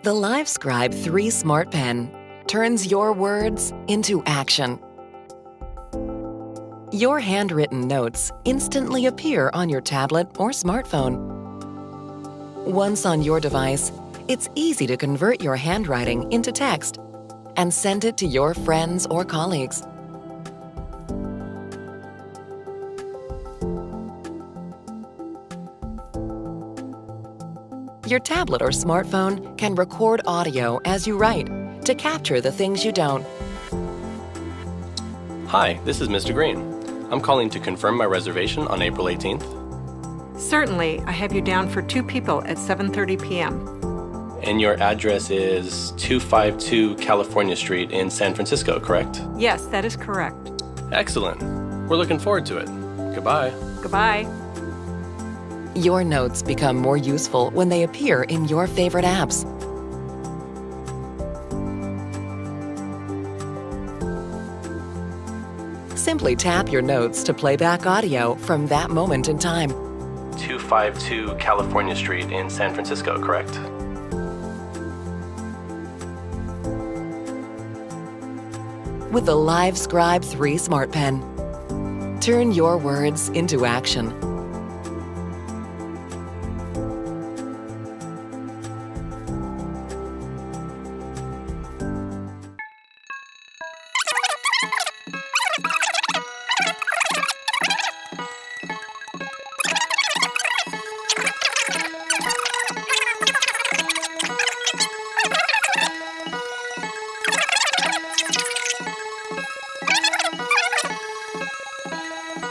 The Livescribe 3 Smartpen turns your words into action. Your handwritten notes instantly appear on your tablet or smartphone. Once on your device, it's easy to convert your handwriting into text and send it to your friends or colleagues. Your tablet or smartphone can record audio as you write to capture the things you don't. Hi, this is Mr. Green. I'm calling to confirm my reservation on April 18th. Certainly, I have you down for 2 people at 7:30 p.m. And your address is 252 California Street in San Francisco, correct? Yes, that is correct. Excellent. We're looking forward to it. Goodbye. Goodbye. Your notes become more useful when they appear in your favorite apps. Simply tap your notes to play back audio from that moment in time. 252 California Street in San Francisco, correct? With the Livescribe 3 Smartpen, turn your words into action.